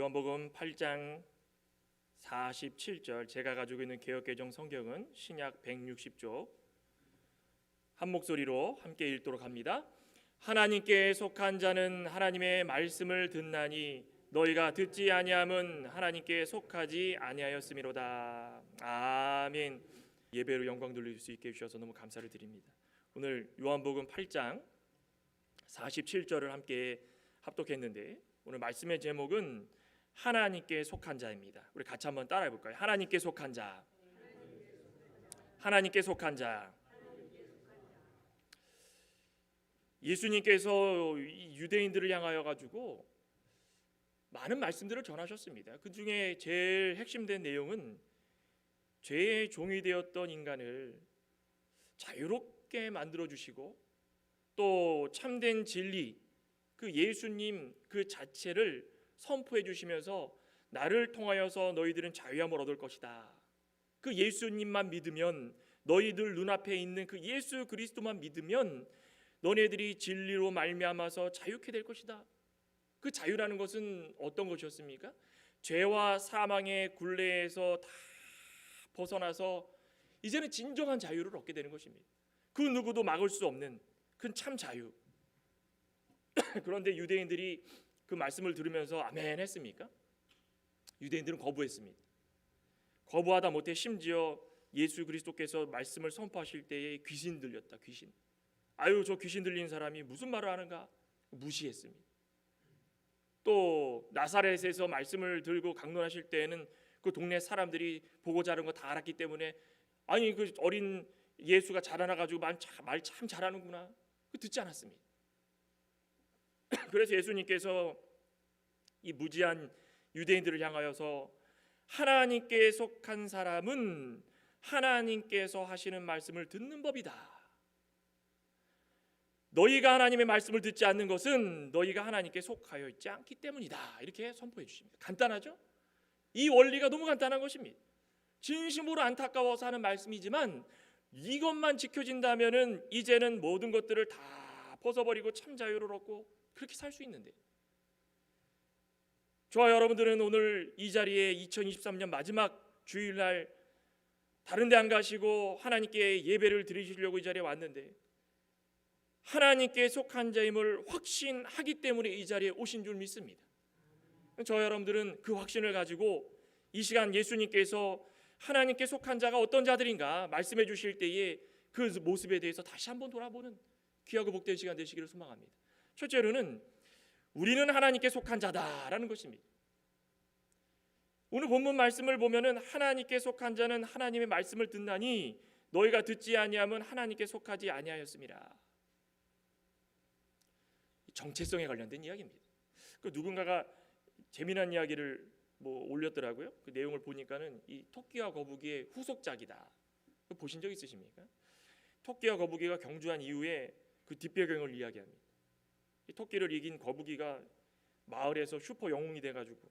요한복음 8장 47절, 제가 가지고 있는 개역개정 성경은 신약 160쪽, 한 목소리로 함께 읽도록 합니다. 하나님께 속한 자는 하나님의 말씀을 듣나니 너희가 듣지 아니함은 하나님께 속하지 아니하였음이로다. 아멘. 예배로 영광 돌릴 수 있게 해주셔서 너무 감사를 드립니다. 오늘 요한복음 8장 47절을 함께 합독했는데, 오늘 말씀의 제목은 하나님께 속한 자입니다. 우리 같이 한번 따라해 볼까요? 하나님께 속한 자. 하나님께 속한 자. 예수님께서 유대인들을 향하여 가지고 많은 말씀들을 전하셨습니다. 그 중에 제일 핵심된 내용은 죄의 종이 되었던 인간을 자유롭게 만들어 주시고, 또 참된 진리, 그 예수님 그 자체를 선포해 주시면서 나를 통하여서 너희들은 자유함을 얻을 것이다. 그 예수님만 믿으면, 너희들 눈앞에 있는 그 예수 그리스도만 믿으면 너네들이 진리로 말미암아서 자유케 될 것이다. 그 자유라는 것은 어떤 것이었습니까? 죄와 사망의 굴레에서 다 벗어나서 이제는 진정한 자유를 얻게 되는 것입니다. 그 누구도 막을 수 없는 그 참 자유. 그런데 유대인들이 그 말씀을 들으면서 아멘 했습니까? 유대인들은 거부했습니다. 거부하다 못해 심지어 예수 그리스도께서 말씀을 선포하실 때에 귀신 들렸다. 귀신. 아유, 저 귀신 들린 사람이 무슨 말을 하는가? 무시했습니다. 또 나사렛에서 말씀을 들고 강론하실 때에는 그 동네 사람들이 보고 자른 거 다 알았기 때문에, 아니 그 어린 예수가 자라나가지고 말 참 잘하는구나, 그 듣지 않았습니다. 그래서 예수님께서 이 무지한 유대인들을 향하여서 하나님께 속한 사람은 하나님께서 하시는 말씀을 듣는 법이다. 너희가 하나님의 말씀을 듣지 않는 것은 너희가 하나님께 속하여 있지 않기 때문이다. 이렇게 선포해 주십니다. 간단하죠? 이 원리가 너무 간단한 것입니다. 진심으로 안타까워서 하는 말씀이지만 이것만 지켜진다면은 이제는 모든 것들을 다 벗어버리고 참 자유를 얻고 그렇게 살 수 있는데, 저와 여러분들은 오늘 이 자리에 2023년 마지막 주일날 다른 데 안 가시고 하나님께 예배를 드리시려고 이 자리에 왔는데, 하나님께 속한 자임을 확신하기 때문에 이 자리에 오신 줄 믿습니다. 저와 여러분들은 그 확신을 가지고 이 시간 예수님께서 하나님께 속한 자가 어떤 자들인가 말씀해 주실 때에 그 모습에 대해서 다시 한번 돌아보는 귀하고 복된 시간 되시기를 소망합니다. 첫째로는 우리는 하나님께 속한 자다라는 것입니다. 오늘 본문 말씀을 보면은 하나님께 속한 자는 하나님의 말씀을 듣나니 너희가 듣지 아니함은 하나님께 속하지 아니하였습니다. 정체성에 관련된 이야기입니다. 그 누군가가 재미난 이야기를 올렸더라고요. 그 내용을 보니까는 이 토끼와 거북이의 후속작이다. 보신 적 있으십니까? 토끼와 거북이가 경주한 이후에 그 뒷배경을 이야기합니다. 이 토끼를 이긴 거북이가 마을에서 슈퍼 영웅이 돼가지고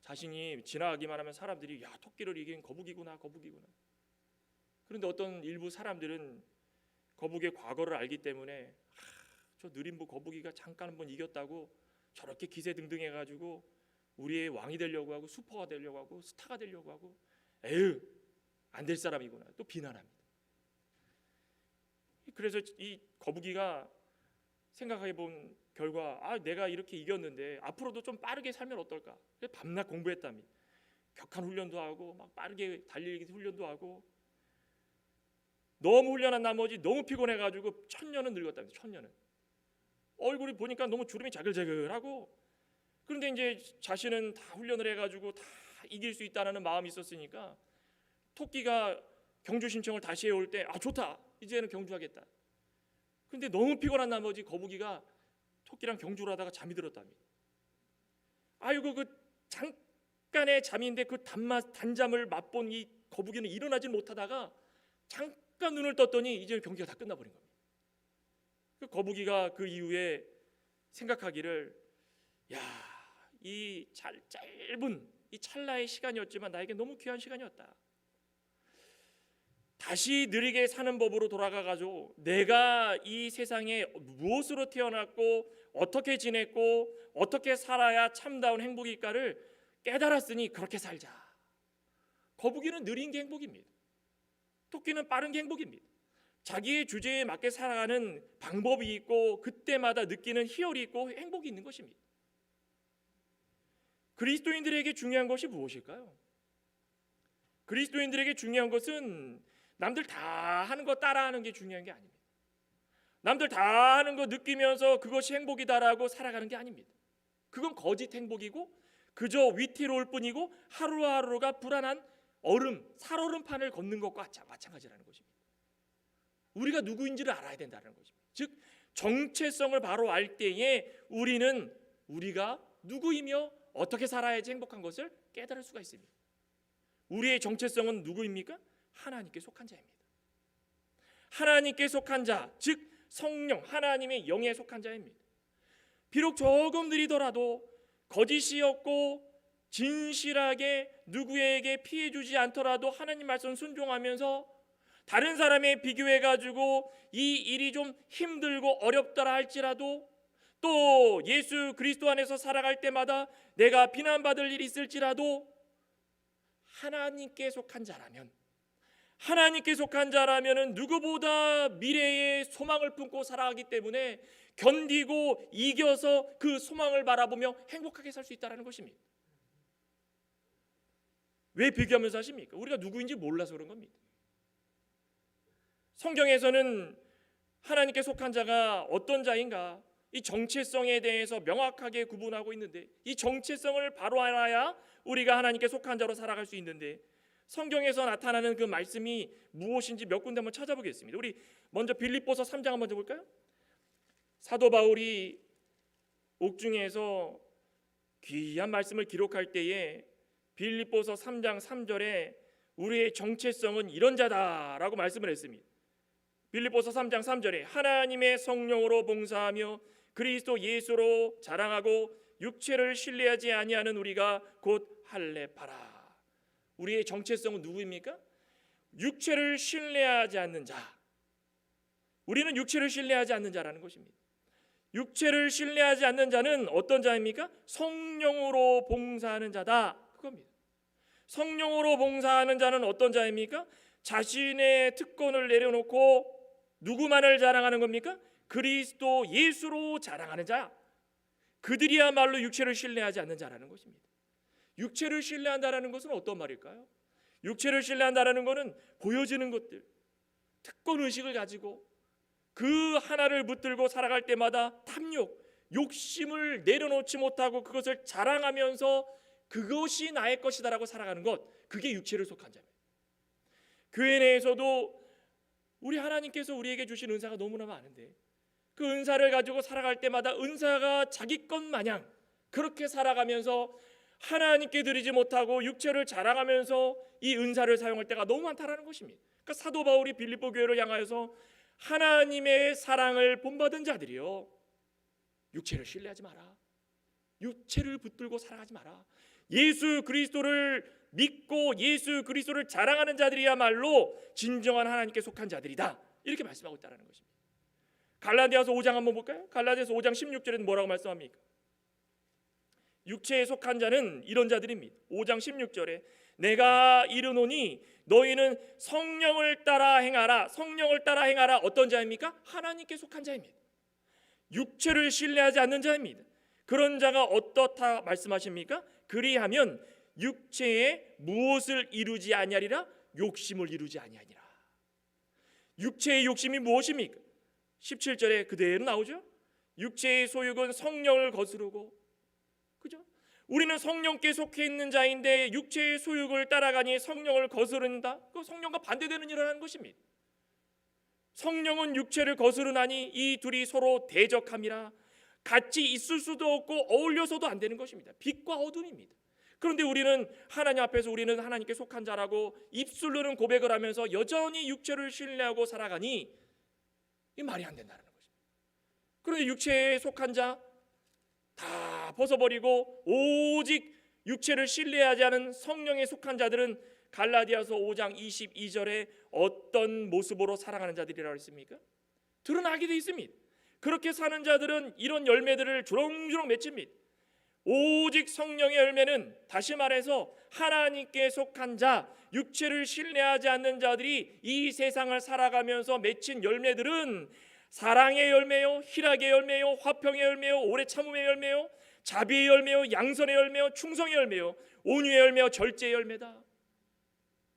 자신이 지나가기만 하면 사람들이 야, 토끼를 이긴 거북이구나. 그런데 어떤 일부 사람들은 거북이의 과거를 알기 때문에 저 느림보 거북이가 잠깐 한번 이겼다고 저렇게 기세등등해가지고 우리의 왕이 되려고 하고 슈퍼가 되려고 하고 스타가 되려고 하고, 에휴, 안 될 사람이구나, 또 비난합니다. 그래서 이 거북이가 생각해 본 결과, 내가 이렇게 이겼는데 앞으로도 좀 빠르게 살면 어떨까? 그래서 밤낮 공부했답니다. 격한 훈련도 하고 막 빠르게 달리기 훈련도 하고, 너무 훈련한 나머지 너무 피곤해가지고 1000년은 늙었답니다. 1000년은. 얼굴이 보니까 너무 주름이 자글자글하고, 그런데 이제 자신은 다 훈련을 해가지고 다 이길 수 있다는 마음이 있었으니까 토끼가 경주 신청을 다시 해올 때 좋다, 이제는 경주하겠다. 그런데 너무 피곤한 나머지 거북이가 토끼랑 경주를 하다가 잠이 들었답니다. 아이고, 그 잠깐의 잠인데 그 단잠을 맛본 이 거북이는 일어나지 못하다가 잠깐 눈을 떴더니 이제 경기가 다 끝나버린 겁니다. 그 거북이가 그 이후에 생각하기를, 이 짧은 이 찰나의 시간이었지만 나에게 너무 귀한 시간이었다. 다시 느리게 사는 법으로 돌아가가지고 내가 이 세상에 무엇으로 태어났고 어떻게 지냈고 어떻게 살아야 참다운 행복일까를 깨달았으니 그렇게 살자. 거북이는 느린 게 행복입니다. 토끼는 빠른 게 행복입니다. 자기의 주제에 맞게 살아가는 방법이 있고 그때마다 느끼는 희열이 있고 행복이 있는 것입니다. 그리스도인들에게 중요한 것이 무엇일까요? 그리스도인들에게 중요한 것은 남들 다 하는 거 따라하는 게 중요한 게 아닙니다. 남들 다 하는 거 느끼면서 그것이 행복이다라고 살아가는 게 아닙니다. 그건 거짓 행복이고 그저 위태로울 뿐이고 하루하루가 불안한 살얼음판을 걷는 것과 마찬가지라는 것입니다. 우리가 누구인지를 알아야 된다는 것입니다. 즉 정체성을 바로 알 때에 우리는 우리가 누구이며 어떻게 살아야지 행복한 것을 깨달을 수가 있습니다. 우리의 정체성은 누구입니까? 하나님께 속한 자입니다. 하나님께 속한 자, 즉 성령, 하나님의 영에 속한 자입니다. 비록 조금 느리더라도 거짓이 없고 진실하게 누구에게 피해 주지 않더라도 하나님 말씀 순종하면서 다른 사람에 비교해 가지고 이 일이 좀 힘들고 어렵더라 할지라도 또 예수 그리스도 안에서 살아갈 때마다 내가 비난받을 일이 있을지라도 하나님께 속한 자라면 하나님께 속한 자라면은 누구보다 미래의 소망을 품고 살아가기 때문에 견디고 이겨서 그 소망을 바라보며 행복하게 살 수 있다는 것입니다. 왜 비교하면서 하십니까? 우리가 누구인지 몰라서 그런 겁니다. 성경에서는 하나님께 속한 자가 어떤 자인가 이 정체성에 대해서 명확하게 구분하고 있는데 이 정체성을 바로 알아야 우리가 하나님께 속한 자로 살아갈 수 있는데 성경에서 나타나는 그 말씀이 무엇인지 몇 군데 한번 찾아보겠습니다. 우리 먼저 빌립보서 3장 한번 볼까요? 사도 바울이 옥중에서 귀한 말씀을 기록할 때에 빌립보서 3장 3절에 우리의 정체성은 이런 자다라고 말씀을 했습니다. 빌립보서 3장 3절에 하나님의 성령으로 봉사하며 그리스도 예수로 자랑하고 육체를 신뢰하지 아니하는 우리가 곧 할례파라. 우리의 정체성은 누구입니까? 육체를 신뢰하지 않는 자. 우리는 육체를 신뢰하지 않는 자라는 것입니다. 육체를 신뢰하지 않는 자는 어떤 자입니까? 성령으로 봉사하는 자다. 그겁니다. 성령으로 봉사하는 자는 어떤 자입니까? 자신의 특권을 내려놓고 누구만을 자랑하는 겁니까? 그리스도 예수로 자랑하는 자. 그들이야말로 육체를 신뢰하지 않는 자라는 것입니다. 육체를 신뢰한다라는 것은 어떤 말일까요? 육체를 신뢰한다라는 것은 보여지는 것들, 특권의식을 가지고 그 하나를 붙들고 살아갈 때마다 탐욕, 욕심을 내려놓지 못하고 그것을 자랑하면서 그것이 나의 것이다라고 살아가는 것, 그게 육체를 속한 자입니다. 교회 내에서도 우리 하나님께서 우리에게 주신 은사가 너무나 많은데 그 은사를 가지고 살아갈 때마다 은사가 자기 것 마냥 그렇게 살아가면서 하나님께 드리지 못하고 육체를 자랑하면서 이 은사를 사용할 때가 너무 많다라는 것입니다. 그러니까 사도 바울이 빌립보 교회를 향하여서 하나님의 사랑을 본받은 자들이요, 육체를 신뢰하지 마라. 육체를 붙들고 살아가지 마라. 예수 그리스도를 믿고 예수 그리스도를 자랑하는 자들이야말로 진정한 하나님께 속한 자들이다. 이렇게 말씀하고 있다는 것입니다. 갈라디아서 5장 한번 볼까요? 갈라디아서 5장 16절에는 뭐라고 말씀합니까? 육체에 속한 자는 이런 자들입니다. 5장 16절에 내가 이르노니 너희는 성령을 따라 행하라. 성령을 따라 행하라. 어떤 자입니까? 하나님께 속한 자입니다. 육체를 신뢰하지 않는 자입니다. 그런 자가 어떻다 말씀하십니까? 그리하면 육체에 무엇을 이루지 아니하리라? 욕심을 이루지 아니하니라. 육체의 욕심이 무엇입니까? 17절에 그대로 나오죠. 육체의 소욕은 성령을 거스르고, 그죠? 우리는 성령께 속해 있는 자인데 육체의 소욕을 따라가니 성령을 거스른다. 그 성령과 반대되는 일을 하는 것입니다. 성령은 육체를 거스르나니 이 둘이 서로 대적함이라. 같이 있을 수도 없고 어울려서도 안 되는 것입니다. 빛과 어둠입니다. 그런데 우리는 하나님 앞에서 우리는 하나님께 속한 자라고 입술로는 고백을 하면서 여전히 육체를 신뢰하고 살아가니 이 말이 안 된다는 것입니다. 그런데 육체에 속한 자 다 벗어버리고 오직 육체를 신뢰하지 않은 성령에 속한 자들은 갈라디아서 5장 22절에 어떤 모습으로 살아가는 자들이라고 했습니까? 드러나게 돼 있습니다. 그렇게 사는 자들은 이런 열매들을 주렁주렁 맺힙니다. 오직 성령의 열매는, 다시 말해서 하나님께 속한 자, 육체를 신뢰하지 않는 자들이 이 세상을 살아가면서 맺힌 열매들은 사랑의 열매요, 희락의 열매요, 화평의 열매요, 오래 참음의 열매요, 자비의 열매요, 양선의 열매요, 충성의 열매요, 온유의 열매요, 절제의 열매다.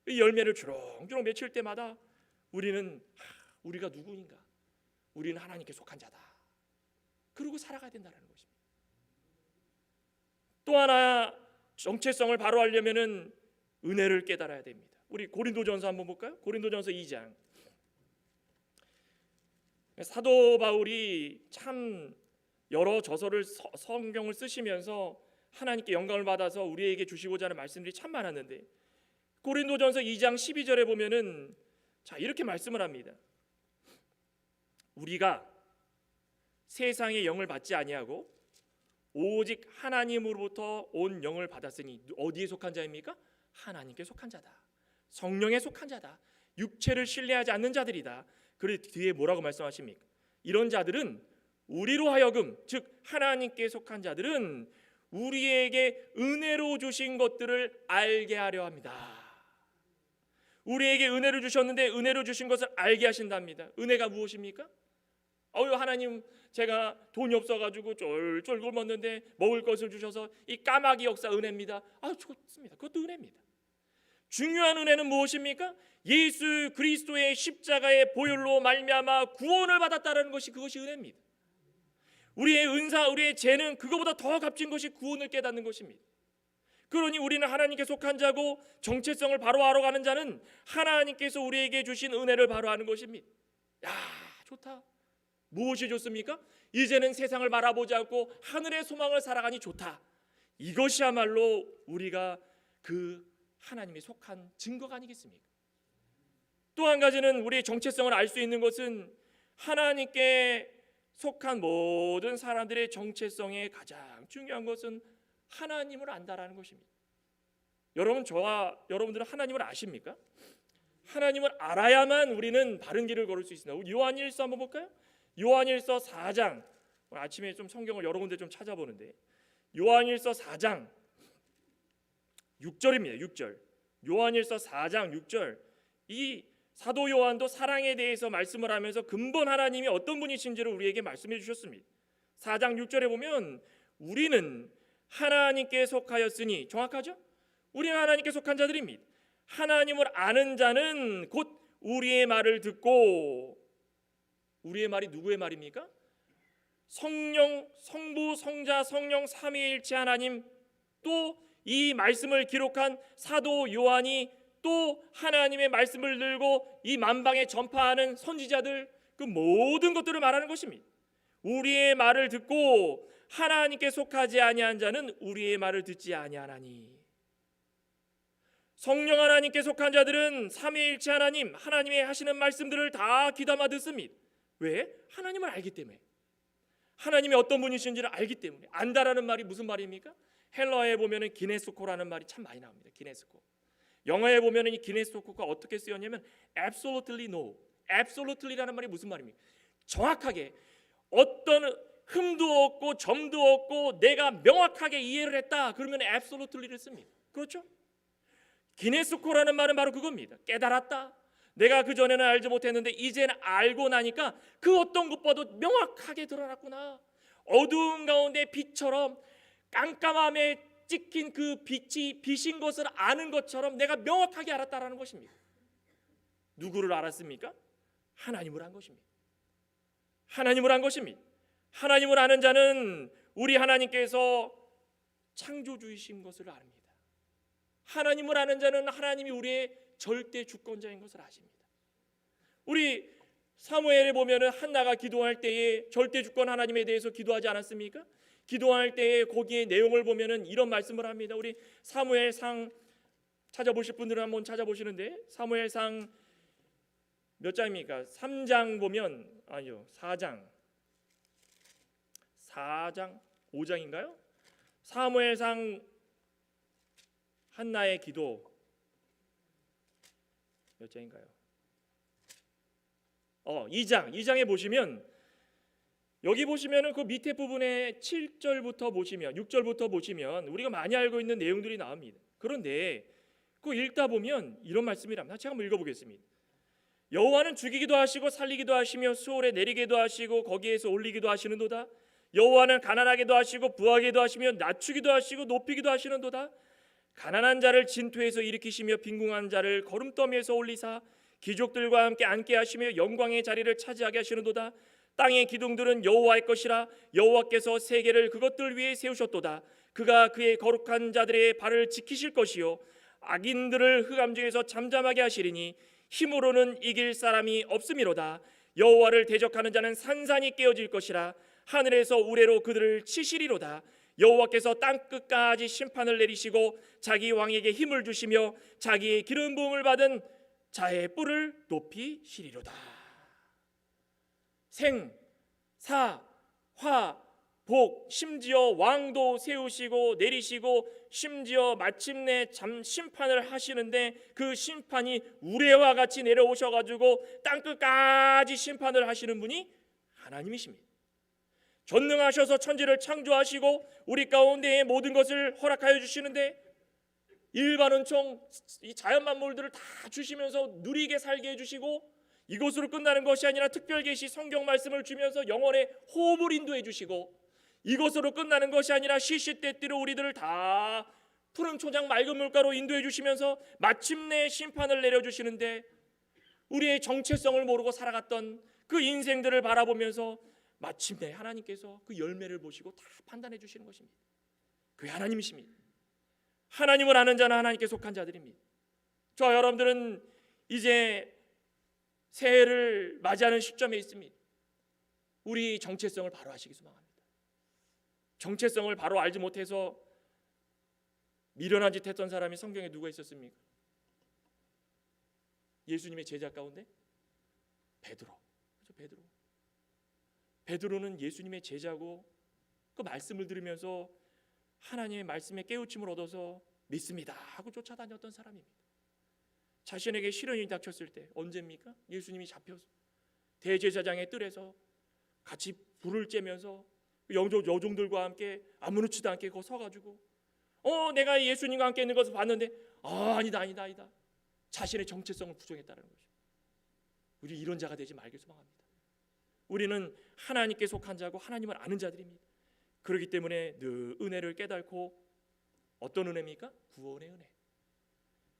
이 열매를 주렁주렁 맺힐 때마다 우리는 우리가 누구인가? 우리는 하나님께 속한 자다. 그러고 살아가야 된다는 것입니다. 또 하나 정체성을 바로 하려면은 은혜를 깨달아야 됩니다. 우리 고린도전서 한번 볼까요? 고린도전서 2장. 사도 바울이 참 여러 저서를 성경을 쓰시면서 하나님께 영광을 받아서 우리에게 주시고자 하는 말씀들이 참 많았는데, 고린도전서 2장 12절에 보면은 자, 이렇게 말씀을 합니다. 우리가 세상의 영을 받지 아니하고 오직 하나님으로부터 온 영을 받았으니, 어디에 속한 자입니까? 하나님께 속한 자다. 성령에 속한 자다. 육체를 신뢰하지 않는 자들이다. 그리고 뒤에 뭐라고 말씀하십니까? 이런 자들은 우리로 하여금, 즉 하나님께 속한 자들은 우리에게 은혜로 주신 것들을 알게 하려 합니다. 우리에게 은혜를 주셨는데 은혜로 주신 것을 알게 하신답니다. 은혜가 무엇입니까? 하나님, 제가 돈이 없어가지고 쫄쫄 굶었는데 먹을 것을 주셔서 이 까마귀 역사 은혜입니다. 좋습니다. 그것도 은혜입니다. 중요한 은혜는 무엇입니까? 예수 그리스도의 십자가의 보혈로 말미암아 구원을 받았다는 것이, 그것이 은혜입니다. 우리의 은사, 우리의 죄는 그거보다 더 값진 것이 구원을 깨닫는 것입니다. 그러니 우리는 하나님께 속한 자고 정체성을 바로 하러 가는 자는 하나님께서 우리에게 주신 은혜를 바로 하는 것입니다. 야, 좋다. 무엇이 좋습니까? 이제는 세상을 바라보지 않고 하늘의 소망을 살아가니 좋다. 이것이야말로 우리가 그 하나님에 속한 증거가 아니겠습니까? 또 한 가지는 우리의 정체성을 알 수 있는 것은 하나님께 속한 모든 사람들의 정체성의 가장 중요한 것은 하나님을 안다라는 것입니다. 여러분, 저와 여러분들은 하나님을 아십니까? 하나님을 알아야만 우리는 바른 길을 걸을 수 있습니다. 요한일서 한번 볼까요? 요한일서 4장. 아침에 좀 성경을 여러 군데 좀 찾아보는데 요한일서 4장 6절입니다. 6절. 요한일서 4장 6절. 이 사도 요한도 사랑에 대해서 말씀을 하면서 근본 하나님이 어떤 분이신지를 우리에게 말씀해 주셨습니다. 4장 6절에 보면 우리는 하나님께 속하였으니, 정확하죠? 우리는 하나님께 속한 자들입니다. 하나님을 아는 자는 곧 우리의 말을 듣고, 우리의 말이 누구의 말입니까? 성령, 성부, 성자, 성령 삼위일체 하나님, 또 이 말씀을 기록한 사도 요한이 또 하나님의 말씀을 들고 이 만방에 전파하는 선지자들, 그 모든 것들을 말하는 것입니다. 우리의 말을 듣고 하나님께 속하지 아니한 자는 우리의 말을 듣지 아니하나니. 성령 하나님께 속한 자들은 삼위일체 하나님, 하나님의 하시는 말씀들을 다 귀담아 듣습니다. 왜? 하나님을 알기 때문에. 하나님이 어떤 분이신지를 알기 때문에. 안다라는 말이 무슨 말입니까? 헬라어에 보면은 기네스코라는 말이 참 많이 나옵니다. 기네스코. 영어에 보면은 이 기네스코가 어떻게 쓰였냐면 absolutely no. absolutely라는 말이 무슨 말입니까? 정확하게, 어떤 흠도 없고 점도 없고 내가 명확하게 이해를 했다, 그러면 absolutely를 씁니다. 그렇죠? 기네스코라는 말은 바로 그겁니다. 깨달았다. 내가 그전에는 알지 못했는데 이제는 알고 나니까 그 어떤 것보다도 명확하게 드러났구나. 어두운 가운데 빛처럼, 깜깜함에 찍힌 그 빛이 빛인 것을 아는 것처럼 내가 명확하게 알았다라는 것입니다. 누구를 알았습니까? 하나님을 안 것입니다. 하나님을 안 것입니다. 하나님을 아는 자는 우리 하나님께서 창조주이신 것을 압니다. 하나님을 아는 자는 하나님이 우리의 절대 주권자인 것을 아십니다. 우리 사무엘에 보면은 한나가 기도할 때에 절대 주권 하나님에 대해서 기도하지 않았습니까? 기도할 때에 거기에 내용을 보면은 이런 말씀을 합니다. 우리 사무엘상 찾아보실 분들은 한번 찾아보시는데, 사무엘상 몇 장입니까? 3장 보면, 아니요, 4장 5장인가요? 사무엘상 한나의 기도 몇 장인가요? 2장에 보시면 여기 보시면은 그 밑에 부분에 7절부터 보시면 6절부터 보시면 우리가 많이 알고 있는 내용들이 나옵니다. 그런데 그 읽다 보면 이런 말씀이랍니다. 제가 한번 읽어보겠습니다. 여호와는 죽이기도 하시고 살리기도 하시며 수월에 내리기도 하시고 거기에서 올리기도 하시는도다. 여호와는 가난하게도 하시고 부하게도 하시며 낮추기도 하시고 높이기도 하시는도다. 가난한 자를 진토에서 일으키시며 빈궁한 자를 거름더미에서 올리사 귀족들과 함께 앉게 하시며 영광의 자리를 차지하게 하시는도다. 땅의 기둥들은 여호와의 것이라 여호와께서 세계를 그것들 위에 세우셨도다. 그가 그의 거룩한 자들의 발을 지키실 것이요 악인들을 흑암 중에서 잠잠하게 하시리니 힘으로는 이길 사람이 없음이로다. 여호와를 대적하는 자는 산산이 깨어질 것이라 하늘에서 우레로 그들을 치시리로다. 여호와께서 땅 끝까지 심판을 내리시고 자기 왕에게 힘을 주시며 자기의 기름 부음을 받은 자의 뿔을 높이시리로다. 생, 사, 화, 복, 심지어 왕도 세우시고 내리시고 심지어 마침내 심판을 하시는데 그 심판이 우레와 같이 내려오셔가지고 땅끝까지 심판을 하시는 분이 하나님이십니다. 전능하셔서 천지를 창조하시고 우리 가운데의 모든 것을 허락하여 주시는데 일반 은총, 이 자연 만물들을 다 주시면서 누리게 살게 해주시고 이것으로 끝나는 것이 아니라 특별 계시 성경 말씀을 주면서 영혼의 호흡을 인도해 주시고 이것으로 끝나는 것이 아니라 시시때때로 우리들을 다 푸른 초장 맑은 물가로 인도해 주시면서 마침내 심판을 내려주시는데 우리의 정체성을 모르고 살아갔던 그 인생들을 바라보면서 마침내 하나님께서 그 열매를 보시고 다 판단해 주시는 것입니다. 그게 하나님이십니다. 하나님을 아는 자는 하나님께 속한 자들입니다. 저와 여러분들은 이제 새해를 맞이하는 시점에 있습니다. 우리 정체성을 바로 아시기 소망합니다. 정체성을 바로 알지 못해서 미련한 짓 했던 사람이 성경에 누가 있었습니까? 예수님의 제자 가운데 베드로. 그렇죠? 베드로는 예수님의 제자고 그 말씀을 들으면서 하나님의 말씀에 깨우침을 얻어서 믿습니다 하고 쫓아다녔던 사람입니다. 자신에게 시련이 닥쳤을 때 언제입니까? 예수님이 잡혀서 대제사장의 뜰에서 같이 불을 쬐면서 여종들과 함께 아무렇지도 않게 거기 서가지고 내가 예수님과 함께 있는 것을 봤는데 아니다 자신의 정체성을 부정했다는 거죠. 우리 이런 자가 되지 말길 소망합니다. 우리는 하나님께 속한 자고 하나님을 아는 자들입니다. 그렇기 때문에 늘 은혜를 깨닫고 어떤 은혜입니까? 구원의 은혜,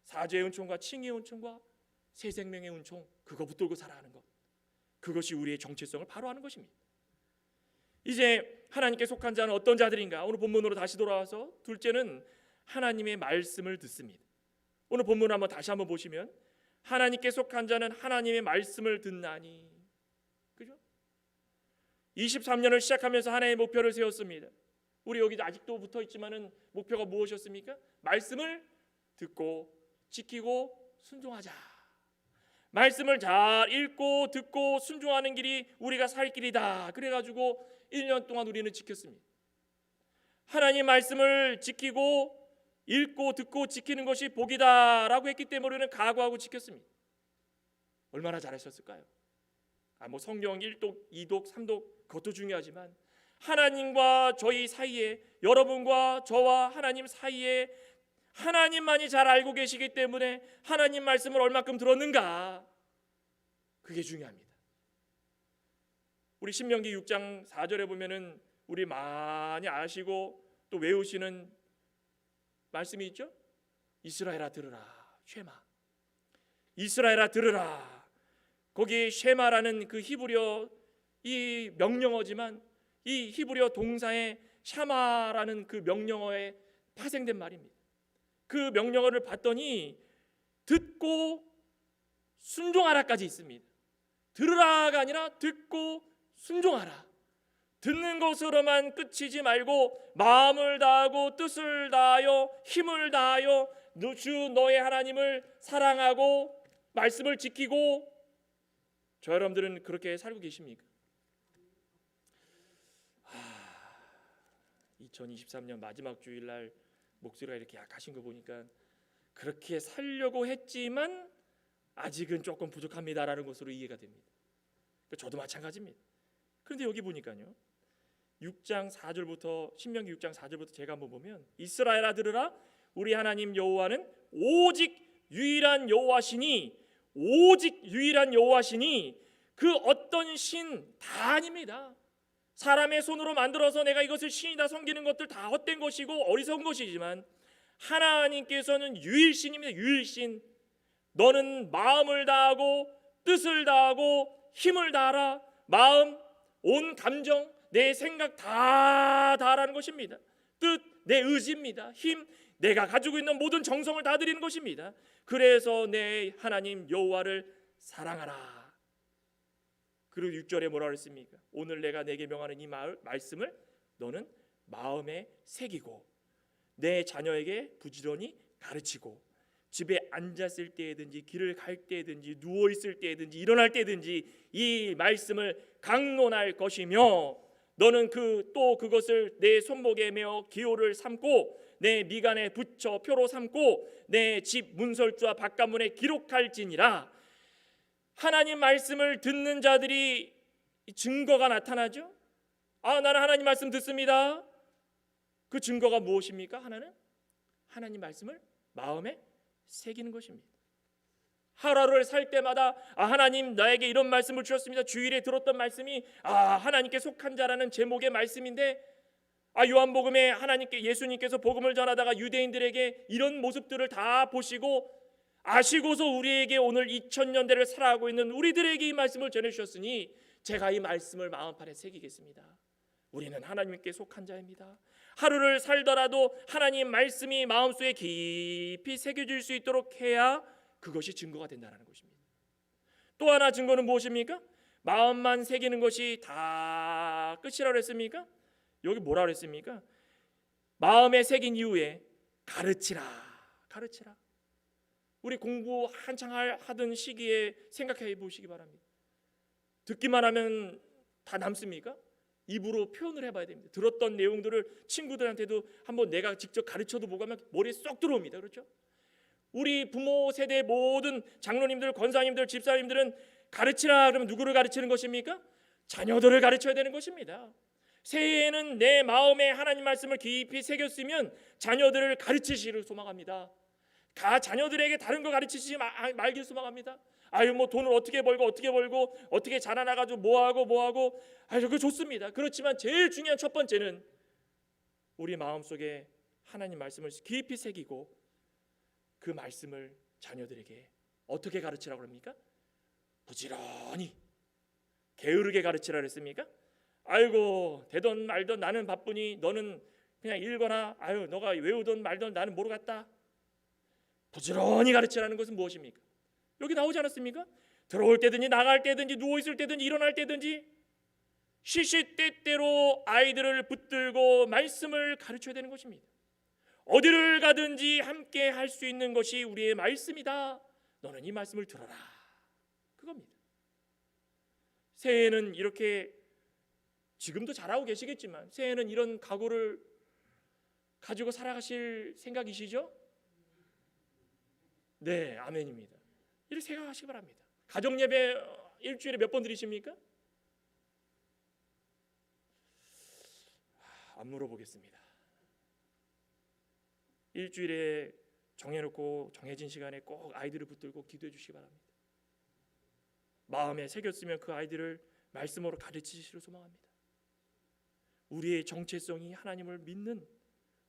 사죄의 은총과 칭의의 은총과 새 생명의 은총, 그거 붙들고 살아가는 것, 그것이 우리의 정체성을 바로 하는 것입니다. 이제 하나님께 속한 자는 어떤 자들인가? 오늘 본문으로 다시 돌아와서 둘째는 하나님의 말씀을 듣습니다. 오늘 본문을 다시 한번 보시면 하나님께 속한 자는 하나님의 말씀을 듣나니, 그죠? 23년을 시작하면서 하나의 목표를 세웠습니다. 우리 여기 아직도 붙어 있지만은 목표가 무엇이었습니까? 말씀을 듣고 지키고 순종하자. 말씀을 잘 읽고 듣고 순종하는 길이 우리가 살 길이다. 그래가지고 1년 동안 우리는 지켰습니다. 하나님 말씀을 지키고 읽고 듣고 지키는 것이 복이다라고 했기 때문에 우리는 각오하고 지켰습니다. 얼마나 잘하셨을까요? 성경 1독, 2독, 3독 그것도 중요하지만 하나님과 저희 사이에, 여러분과 저와 하나님 사이에 하나님만이 잘 알고 계시기 때문에 하나님 말씀을 얼마큼 들었는가, 그게 중요합니다. 우리 신명기 6장 4절에 보면은 우리 많이 아시고 또 외우시는 말씀이 있죠. 이스라엘아 들으라. 쉐마. 이스라엘아 들으라. 거기 쉐마라는 그 히브리어 이 명령어지만 이 히브리어 동사의 샤마라는 그 명령어에 파생된 말입니다. 그 명령어를 봤더니 듣고 순종하라까지 있습니다. 들으라가 아니라 듣고 순종하라. 듣는 것으로만 끝이지 말고 마음을 다하고 뜻을 다하여 힘을 다하여 주 너의 하나님을 사랑하고 말씀을 지키고. 저 여러분들은 그렇게 살고 계십니까? 2023년 마지막 주일날 목소리가 이렇게 약하신 거 보니까 그렇게 살려고 했지만 아직은 조금 부족합니다라는 것으로 이해가 됩니다. 저도 마찬가지입니다. 그런데 여기 보니까요, 6장 4절부터 신명기 6장 4절부터 제가 한번 보면, 이스라엘아 들으라, 우리 하나님 여호와는 오직 유일한 여호와시니, 오직 유일한 여호와시니 그 어떤 신 다 아닙니다. 사람의 손으로 만들어서 내가 이것을 신이다 섬기는 것들 다 헛된 것이고 어리석은 것이지만 하나님께서는 유일신입니다. 유일신. 너는 마음을 다하고 뜻을 다하고 힘을 다하라. 마음, 온 감정, 내 생각 다 다하라는 것입니다. 뜻, 내 의지입니다. 힘, 내가 가지고 있는 모든 정성을 다 드리는 것입니다. 그래서 내 하나님 여호와를 사랑하라. 그리고 6절에 뭐라 그랬습니까? 오늘 내가 내게 명하는 이 말씀을 너는 마음에 새기고 내 자녀에게 부지런히 가르치고 집에 앉았을 때든지 길을 갈 때든지 누워 있을 때든지 일어날 때든지 이 말씀을 강론할 것이며, 너는 또 그것을 내 손목에 메어 기호를 삼고 내 미간에 붙여 표로 삼고 내 집 문설주와 바깥문에 기록할지니라. 하나님 말씀을 듣는 자들이 증거가 나타나죠. 나는 하나님 말씀 듣습니다. 그 증거가 무엇입니까? 하나는 하나님 말씀을 마음에 새기는 것입니다. 하루를 살 때마다 하나님 나에게 이런 말씀을 주셨습니다. 주일에 들었던 말씀이 하나님께 속한 자라는 제목의 말씀인데, 요한복음에 하나님께 예수님께서 복음을 전하다가 유대인들에게 이런 모습들을 다 보시고 아시고서 우리에게 오늘 2000년대를 살아가고 있는 우리들에게 이 말씀을 전해주셨으니 제가 이 말씀을 마음판에 새기겠습니다. 우리는 하나님께 속한 자입니다. 하루를 살더라도 하나님 말씀이 마음속에 깊이 새겨질 수 있도록 해야 그것이 증거가 된다는 것입니다. 또 하나 증거는 무엇입니까? 마음만 새기는 것이 다 끝이라고 했습니까? 여기 뭐라고 했습니까? 마음에 새긴 이후에 가르치라. 우리 공부 한창 하던 시기에 생각해 보시기 바랍니다. 듣기만 하면 다 남습니까? 입으로 표현을 해봐야 됩니다. 들었던 내용들을 친구들한테도 한번 내가 직접 가르쳐도 보고 하면 머리에 쏙 들어옵니다. 그렇죠? 우리 부모 세대 모든 장로님들, 권사님들, 집사님들은 가르치라 그러면 누구를 가르치는 것입니까? 자녀들을 가르쳐야 되는 것입니다. 새해에는 내 마음에 하나님 말씀을 깊이 새겼으면 자녀들을 가르치시기를 소망합니다. 자녀들에게 다른 거 가르치지 말길 소망합니다. 뭐 돈을 어떻게 벌고 어떻게 자라나가지고 뭐하고 그거 좋습니다. 그렇지만 제일 중요한 첫 번째는 우리 마음속에 하나님 말씀을 깊이 새기고 그 말씀을 자녀들에게 어떻게 가르치라고 합니까? 부지런히 게으르게 가르치라 그랬습니까? 되던 말던 나는 바쁘니 너는 그냥 읽거나 너가 외우던 말던 나는 모르겠다. 부지런히 가르치라는 것은 무엇입니까? 여기 나오지 않았습니까? 들어올 때든지 나갈 때든지 누워 있을 때든지 일어날 때든지 시시때때로 아이들을 붙들고 말씀을 가르쳐야 되는 것입니다. 어디를 가든지 함께 할 수 있는 것이 우리의 말씀이다. 너는 이 말씀을 들어라. 그겁니다. 새해에는 이렇게, 지금도 잘하고 계시겠지만 새해에는 이런 각오를 가지고 살아가실 생각이시죠? 네, 아멘입니다. 이렇게 생각하시기 바랍니다. 가정예배 일주일에 몇 번 드리십니까? 안 물어보겠습니다. 일주일에 정해놓고 정해진 시간에 꼭 아이들을 붙들고 기도해 주시기 바랍니다. 마음에 새겼으면 그 아이들을 말씀으로 가르치시기를 소망합니다. 우리의 정체성이 하나님을 믿는,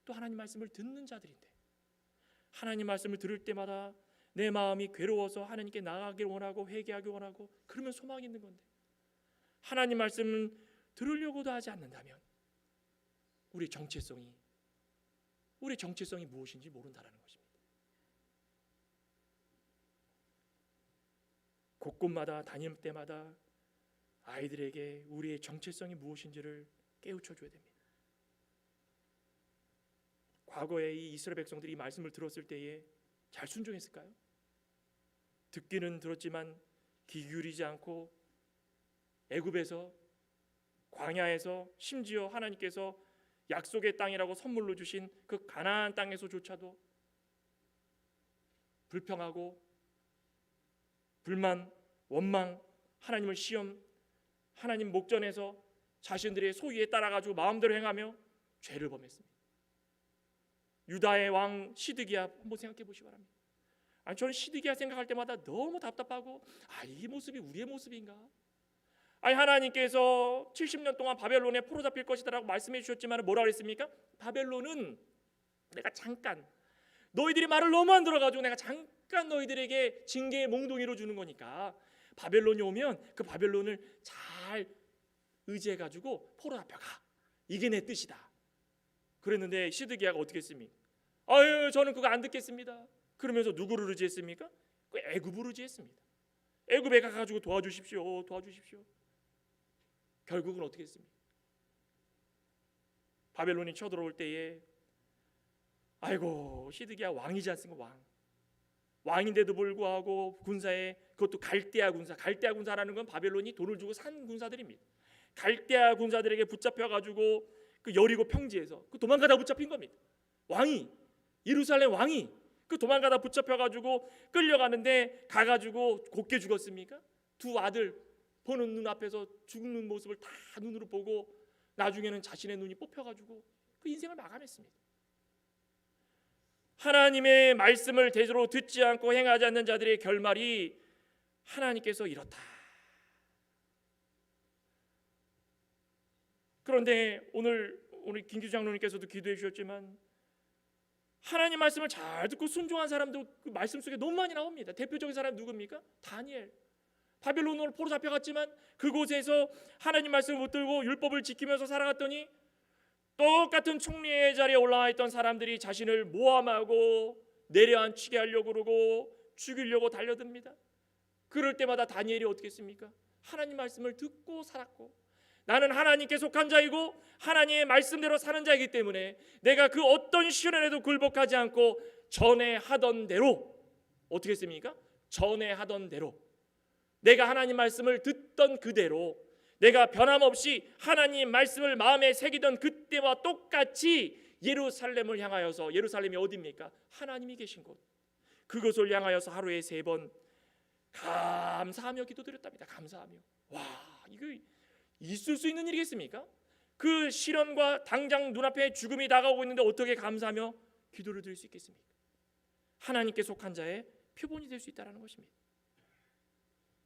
또 하나님 말씀을 듣는 자들인데, 하나님 말씀을 들을 때마다 내 마음이 괴로워서 하나님께 나아가길 원하고 회개하길 원하고 그러면 소망이 있는 건데, 하나님 말씀을 들으려고도 하지 않는다면 우리의 정체성이 무엇인지 모른다는 것입니다. 곳곳마다 다닐 때마다 아이들에게 우리의 정체성이 무엇인지를 깨우쳐줘야 됩니다. 과거에 이 이스라엘 백성들이 이 말씀을 들었을 때에 잘 순종했을까요? 듣기는 들었지만 귀 기울이지 않고 애굽에서, 광야에서, 심지어 하나님께서 약속의 땅이라고 선물로 주신 그 가나안 땅에서조차도 불평하고 불만, 원망, 하나님을 시험, 하나님 목전에서 자신들의 소유에 따라가지고 마음대로 행하며 죄를 범했습니다. 유다의 왕 시드기야 한번 생각해 보시기 바랍니다. 아니, 저는 시드기야 생각할 때마다 너무 답답하고, 이 모습이 우리의 모습인가? 아니, 하나님께서 70년 동안 바벨론에 포로 잡힐 것이다라고 말씀해 주셨지만 뭐라고 했습니까? 바벨론은 내가 잠깐, 너희들이 말을 너무 안 들어가지고 내가 잠깐 너희들에게 징계의 몽둥이로 주는 거니까 바벨론이 오면 그 바벨론을 잘 의지해 가지고 포로 잡혀가, 이게 내 뜻이다. 그랬는데 시드기야가 어떻게 했습니까? 아유, 저는 그거 안 듣겠습니다. 그러면서 누구를 의지했습니까? 그 애굽을 의지했습니다. 애굽에 가가지고 도와주십시오, 도와주십시오. 결국은 어떻게 했습니까? 바벨론이 쳐들어올 때에 아이고, 시드기야 왕이지 않습니까? 왕인데도 불구하고 군사에, 그것도 갈대아 군사라는 건 바벨론이 돈을 주고 산 군사들입니다. 갈대아 군사들에게 붙잡혀가지고 그 여리고 평지에서 그 도망가다 붙잡힌 겁니다. 왕이, 예루살렘 왕이 그 도망가다 붙잡혀가지고 끌려가는데 가가지고 곱게 죽었습니까? 두 아들 보는 눈앞에서 죽는 모습을 다 눈으로 보고 나중에는 자신의 눈이 뽑혀가지고 그 인생을 마감했습니다. 하나님의 말씀을 제대로 듣지 않고 행하지 않는 자들의 결말이 하나님께서 이렇다. 그런데 오늘 우리 김기수 장로님께서도 기도해 주셨지만 하나님 말씀을 잘 듣고 순종한 사람도 그 말씀 속에 너무 많이 나옵니다. 대표적인 사람이 누굽니까? 다니엘. 바벨론으로 포로 잡혀갔지만 그곳에서 하나님 말씀을 붙들고 율법을 지키면서 살아갔더니 똑같은 총리의 자리에 올라와 있던 사람들이 자신을 모함하고 내려앉히게 하려고 그러고 죽이려고 달려듭니다. 그럴 때마다 다니엘이 어떻게 했습니까? 하나님 말씀을 듣고 살았고, 나는 하나님께 속한 자이고 하나님의 말씀대로 사는 자이기 때문에 내가 그 어떤 시련에도 굴복하지 않고 전에 하던 대로, 어떻게 했습니까? 전에 하던 대로, 내가 하나님 말씀을 듣던 그대로, 내가 변함없이 하나님 말씀을 마음에 새기던 그때와 똑같이 예루살렘을 향하여서, 예루살렘이 어디입니까? 하나님이 계신 곳, 그것을 향하여서 하루에 3번 감사하며 기도드렸답니다. 감사하며. 와, 이거 있을 수 있는 일이겠습니까? 그 시련과 당장 눈앞에 죽음이 다가오고 있는데 어떻게 감사하며 기도를 드릴 수 있겠습니까? 하나님께 속한 자의 표본이 될 수 있다는 것입니다.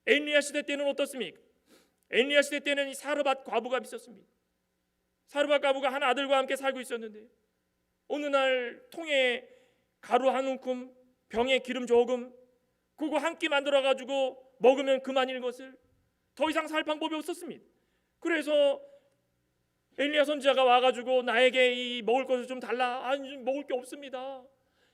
엘리야 시대 때는 어떻습니까? 엘리야 시대 때는 이 사르밧 과부가 있었습니다. 사르밧 과부가 한 아들과 함께 살고 있었는데 어느 날 통에 가루 한 움큼, 병에 기름 조금, 그거 한 끼 만들어 가지고 먹으면 그만일 것을, 더 이상 살 방법이 없었습니다. 그래서 엘리야 선지자가 와가지고 나에게 이 먹을 것을 좀 달라. 아니, 먹을 게 없습니다.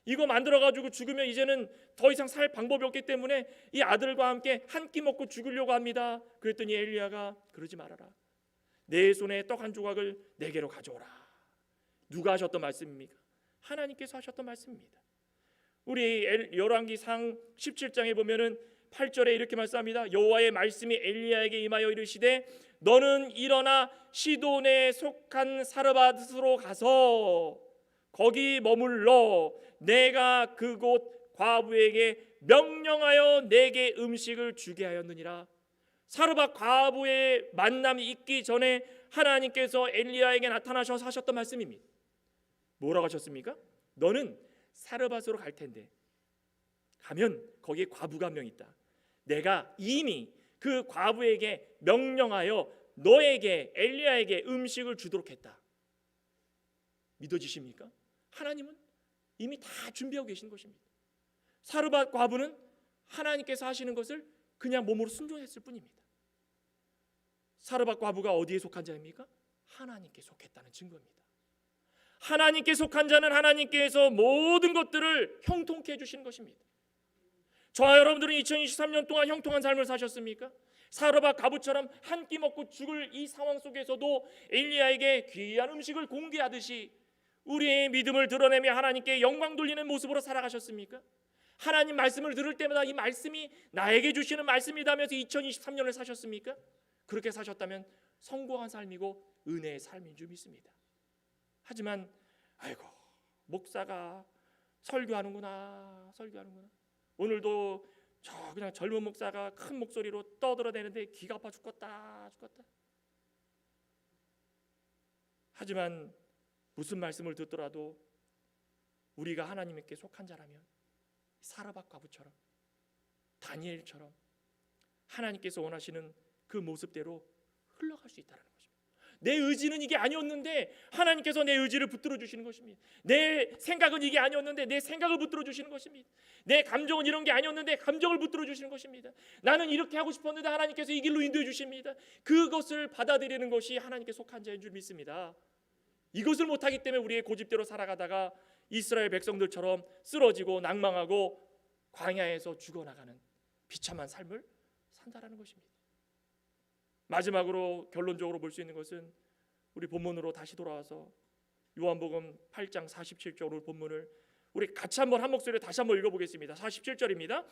이거 만들어가지고 죽으면 이제는 더 이상 살 방법이 없기 때문에 이 아들과 함께 한 끼 먹고 죽으려고 합니다. 그랬더니 엘리야가 그러지 말아라. 내 손에 떡 한 조각을 내게로 가져오라. 누가 하셨던 말씀입니까? 하나님께서 하셨던 말씀입니다. 우리 열왕기상 17장에 보면은 8절에 이렇게 말씀합니다. 여호와의 말씀이 엘리야에게 임하여 이르시되 너는 일어나 시돈에 속한 사르밧으로 가서 거기 머물러 내가 그곳 과부에게 명령하여 내게 음식을 주게 하였느니라. 사르밧 과부의 만남이 있기 전에 하나님께서 엘리야에게 나타나셔서 하셨던 말씀입니다. 뭐라고 하셨습니까? 너는 사르밧으로 갈 텐데 가면 거기에 과부가 한 명 있다. 내가 이미 그 과부에게 명령하여 너에게, 엘리야에게 음식을 주도록 했다. 믿어지십니까? 하나님은 이미 다 준비하고 계신 것입니다. 사르밧 과부는 하나님께서 하시는 것을 그냥 몸으로 순종했을 뿐입니다. 사르밧 과부가 어디에 속한 자입니까? 하나님께 속했다는 증거입니다. 하나님께 속한 자는 하나님께서 모든 것들을 형통케 해주시는 것입니다. 저와 여러분들은 2023년 동안 형통한 삶을 사셨습니까? 사르밧 과부처럼 한 끼 먹고 죽을 이 상황 속에서도 엘리야에게 귀한 음식을 공개하듯이 우리의 믿음을 드러내며 하나님께 영광 돌리는 모습으로 살아가셨습니까? 하나님 말씀을 들을 때마다 이 말씀이 나에게 주시는 말씀이다 하면서 2023년을 사셨습니까? 그렇게 사셨다면 성공한 삶이고 은혜의 삶인 줄 믿습니다. 하지만 아이고, 목사가 설교하는구나. 오늘도 그냥 젊은 목사가 큰 목소리로 떠들어대는데 귀가 아파 죽겠다. 하지만 무슨 말씀을 듣더라도 우리가 하나님께 속한 자라면 사르밧 과부처럼, 다니엘처럼 하나님께서 원하시는 그 모습대로 흘러갈 수 있다는 것입니다. 내 의지는 이게 아니었는데 하나님께서 내 의지를 붙들어 주시는 것입니다. 내 생각은 이게 아니었는데 내 생각을 붙들어 주시는 것입니다. 내 감정은 이런 게 아니었는데 감정을 붙들어 주시는 것입니다. 나는 이렇게 하고 싶었는데 하나님께서 이 길로 인도해 주십니다. 그것을 받아들이는 것이 하나님께 속한 자인 줄 믿습니다. 이것을 못하기 때문에 우리의 고집대로 살아가다가 이스라엘 백성들처럼 쓰러지고 낭망하고 광야에서 죽어나가는 비참한 삶을 산다라는 것입니다. 마지막으로 결론적으로 볼 수 있는 것은 우리 본문으로 다시 돌아와서 요한복음 8장 47절 본문을 우리 같이 한번 한 목소리로 다시 한번 읽어보겠습니다. 47절입니다.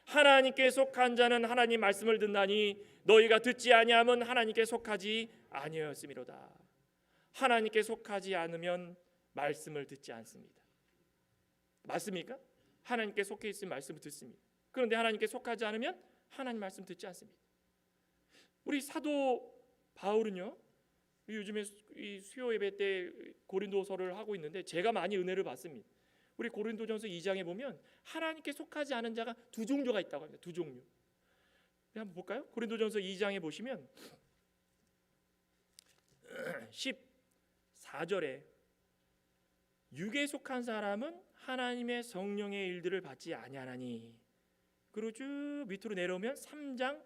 하나님께 속한 자는 하나님 말씀을 듣나니 너희가 듣지 아니함은 하나님께 속하지 아니하였음이로다. 하나님께 속하지 않으면 말씀을 듣지 않습니다. 맞습니까? 하나님께 속해 있으면 말씀을 듣습니다. 그런데 하나님께 속하지 않으면 하나님 말씀 듣지 않습니다. 우리 사도 바울은요, 요즘에 이 수요 예배 때 고린도서를 하고 있는데 제가 많이 은혜를 받습니다. 우리 고린도전서 2장에 보면 하나님께 속하지 않은 자가 두 종류가 있다고 합니다. 두 종류. 한번 볼까요? 고린도전서 2장에 보시면 14절에 육에 속한 사람은 하나님의 성령의 일들을 받지 아니하나니, 그리고 쭉 밑으로 내려오면 3장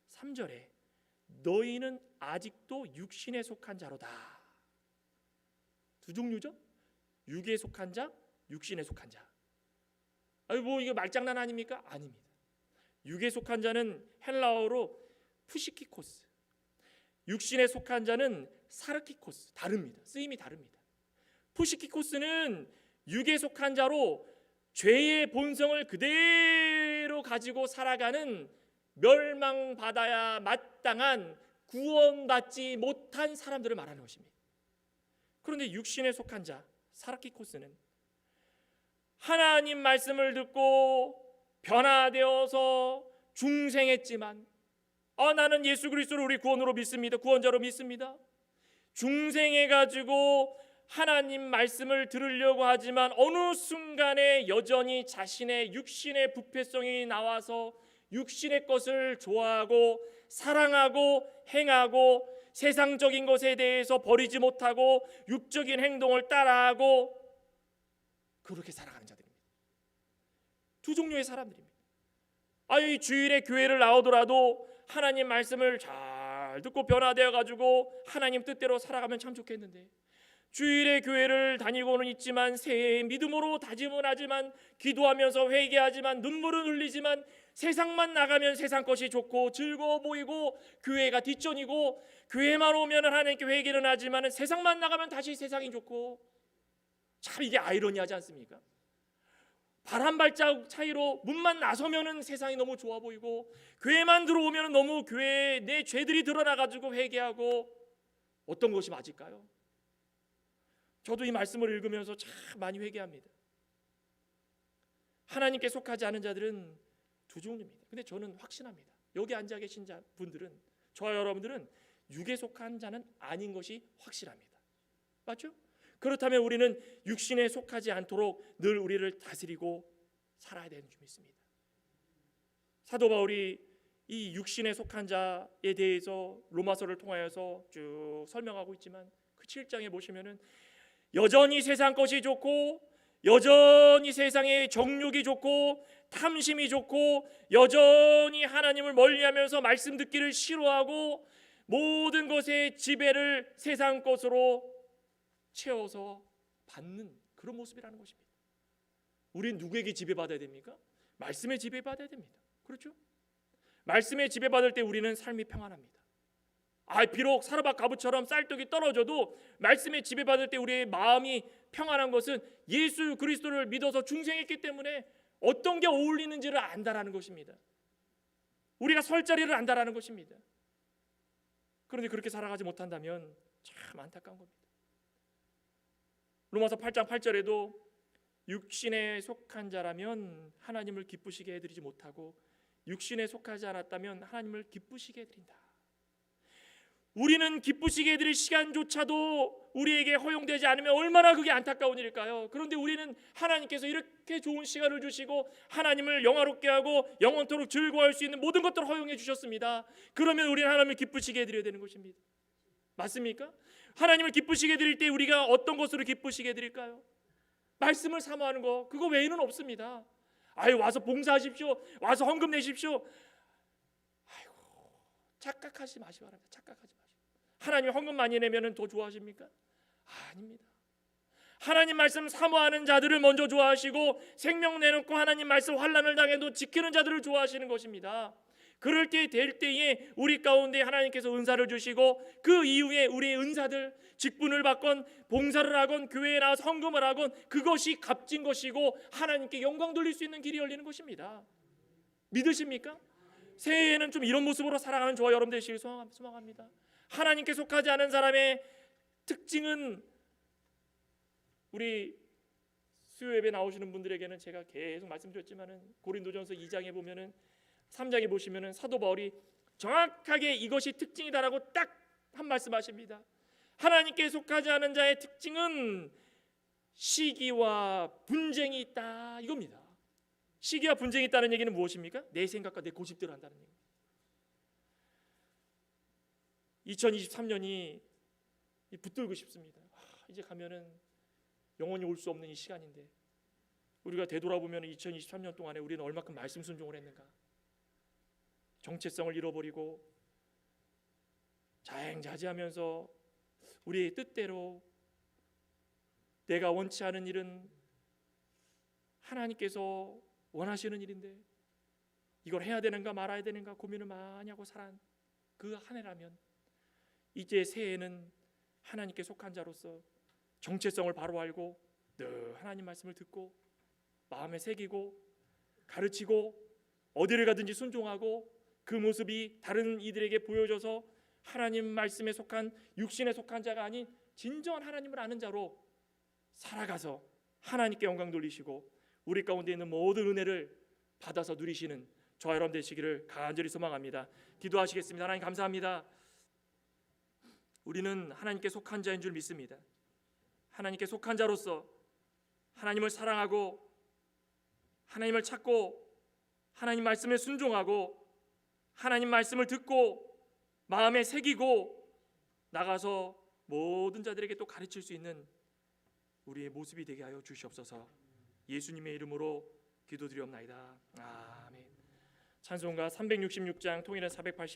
3절에 너희는 아직도 육신에 속한 자로다. 두 종류죠? 육에 속한 자, 육신에 속한 자. 뭐 이거 말장난 아닙니까? 아닙니다. 육에 속한 자는 헬라어로 푸시키코스, 육신에 속한 자는 사르키코스. 다릅니다. 쓰임이 다릅니다. 푸시키코스는 육에 속한 자로 죄의 본성을 그대로 가지고 살아가는 멸망받아야 마땅한 구원받지 못한 사람들을 말하는 것입니다. 그런데 육신에 속한 자 사르키코스는 하나님 말씀을 듣고 변화되어서 중생했지만 나는 예수 그리스도를 우리 구원으로 믿습니다. 구원자로 믿습니다. 중생해가지고 하나님 말씀을 들으려고 하지만 어느 순간에 여전히 자신의 육신의 부패성이 나와서 육신의 것을 좋아하고 사랑하고 행하고 세상적인 것에 대해서 버리지 못하고 육적인 행동을 따라하고 그렇게 살아가는 자들입니다. 두 종류의 사람들입니다. 이 주일에 교회를 나오더라도 하나님 말씀을 잘 듣고 변화되어 가지고 하나님 뜻대로 살아가면 참 좋겠는데, 주일에 교회를 다니고는 있지만 새해 믿음으로 다짐은 하지만 기도하면서 회개하지만 눈물은 흘리지만 세상만 나가면 세상 것이 좋고 즐거워 보이고 교회가 뒷전이고 교회만 오면 하나님께 회개는 하지만 세상만 나가면 다시 세상이 좋고, 참 이게 아이러니하지 않습니까? 발 한 발자국 차이로 문만 나서면은 세상이 너무 좋아 보이고 교회만 들어오면 너무 교회에 내 죄들이 드러나가지고 회개하고, 어떤 것이 맞을까요? 저도 이 말씀을 읽으면서 참 많이 회개합니다. 하나님께 속하지 않은 자들은 두 종류입니다. 근데 저는 확신합니다. 여기 앉아 계신 분들은, 저와 여러분들은 육에 속한 자는 아닌 것이 확실합니다. 맞죠? 그렇다면 우리는 육신에 속하지 않도록 늘 우리를 다스리고 살아야 되는 줄 믿습니다. 사도 바울이 이 육신에 속한 자에 대해서 로마서를 통하여서 쭉 설명하고 있지만 그 7장에 보시면은 여전히 세상 것이 좋고 여전히 세상의 정욕이 좋고 탐심이 좋고 여전히 하나님을 멀리하면서 말씀 듣기를 싫어하고 모든 것의 지배를 세상 것으로 채워서 받는 그런 모습이라는 것입니다. 우리는 누구에게 지배받아야 됩니까? 말씀에 지배받아야 됩니다. 그렇죠? 말씀에 지배받을 때 우리는 삶이 평안합니다. 비록 사르밧 과부처럼 쌀떡이 떨어져도 말씀에 지배받을 때 우리의 마음이 평안한 것은 예수 그리스도를 믿어서 중생했기 때문에 어떤 게 어울리는지를 안다라는 것입니다. 우리가 설 자리를 안다라는 것입니다. 그런데 그렇게 살아가지 못한다면 참 안타까운 겁니다. 로마서 8장 8절에도 육신에 속한 자라면 하나님을 기쁘시게 해드리지 못하고 육신에 속하지 않았다면 하나님을 기쁘시게 해드린다. 우리는 기쁘시게 해드릴 시간조차도 우리에게 허용되지 않으면 얼마나 그게 안타까운 일일까요? 그런데 우리는 하나님께서 이렇게 좋은 시간을 주시고 하나님을 영화롭게 하고 영원토록 즐거워할 수 있는 모든 것들을 허용해 주셨습니다. 그러면 우리는 하나님을 기쁘시게 해드려야 되는 것입니다. 맞습니까? 하나님을 기쁘시게 해드릴 때 우리가 어떤 것으로 기쁘시게 해드릴까요? 말씀을 사모하는 거, 그거 외에는 없습니다. 아유, 와서 봉사하십시오, 와서 헌금 내십시오. 아이고, 착각하지 마시기 바랍니다. 착각하지 마시고. 하나님 헌금 많이 내면 더 좋아하십니까? 아닙니다. 하나님 말씀 사모하는 자들을 먼저 좋아하시고 생명 내놓고 하나님 말씀 환난을 당해도 지키는 자들을 좋아하시는 것입니다. 그럴 때 될 때에 우리 가운데 하나님께서 은사를 주시고 그 이후에 우리의 은사들, 직분을 받건 봉사를 하건 교회에 나와서 헌금을 하건 그것이 값진 것이고 하나님께 영광 돌릴 수 있는 길이 열리는 것입니다. 믿으십니까? 새해에는 좀 이런 모습으로 살아가는 저와 여러분 되시길 소망합니다. 하나님께 속하지 않은 사람의 특징은, 우리 수요 예배 나오시는 분들에게는 제가 계속 말씀드렸지만은 고린도전서 2장에 보면은 3장에 보시면은 사도 바울이 정확하게 이것이 특징이다라고 딱 한 말씀하십니다. 하나님께 속하지 않은 자의 특징은 시기와 분쟁이 있다, 이겁니다. 시기와 분쟁이 있다는 얘기는 무엇입니까? 내 생각과 내 고집대로 한다는 얘기입니다. 2023년이 붙들고 싶습니다. 이제 가면은 영원히 올 수 없는 이 시간인데 우리가 되돌아보면 2023년 동안에 우리는 얼마큼 말씀 순종을 했는가? 정체성을 잃어버리고 자행자제하면서 우리의 뜻대로, 내가 원치 않은 일은 하나님께서 원하시는 일인데 이걸 해야 되는가 말아야 되는가 고민을 많이 하고 살아온 그 한 해라면, 이제 새해에는 하나님께 속한 자로서 정체성을 바로 알고 늘 하나님 말씀을 듣고 마음에 새기고 가르치고 어디를 가든지 순종하고 그 모습이 다른 이들에게 보여져서 하나님 말씀에 속한, 육신에 속한 자가 아닌 진정한 하나님을 아는 자로 살아가서 하나님께 영광 돌리시고 우리 가운데 있는 모든 은혜를 받아서 누리시는 저와 여러분 되시기를 간절히 소망합니다. 기도하시겠습니다. 하나님 감사합니다. 우리는 하나님께 속한 자인 줄 믿습니다. 하나님께 속한 자로서 하나님을 사랑하고 하나님을 찾고 하나님 말씀에 순종하고 하나님 말씀을 듣고 마음에 새기고 나가서 모든 자들에게 또 가르칠 수 있는 우리의 모습이 되게 하여 주시옵소서. 예수님의 이름으로 기도드리옵나이다. 아멘. 찬송가 366장 통일은 480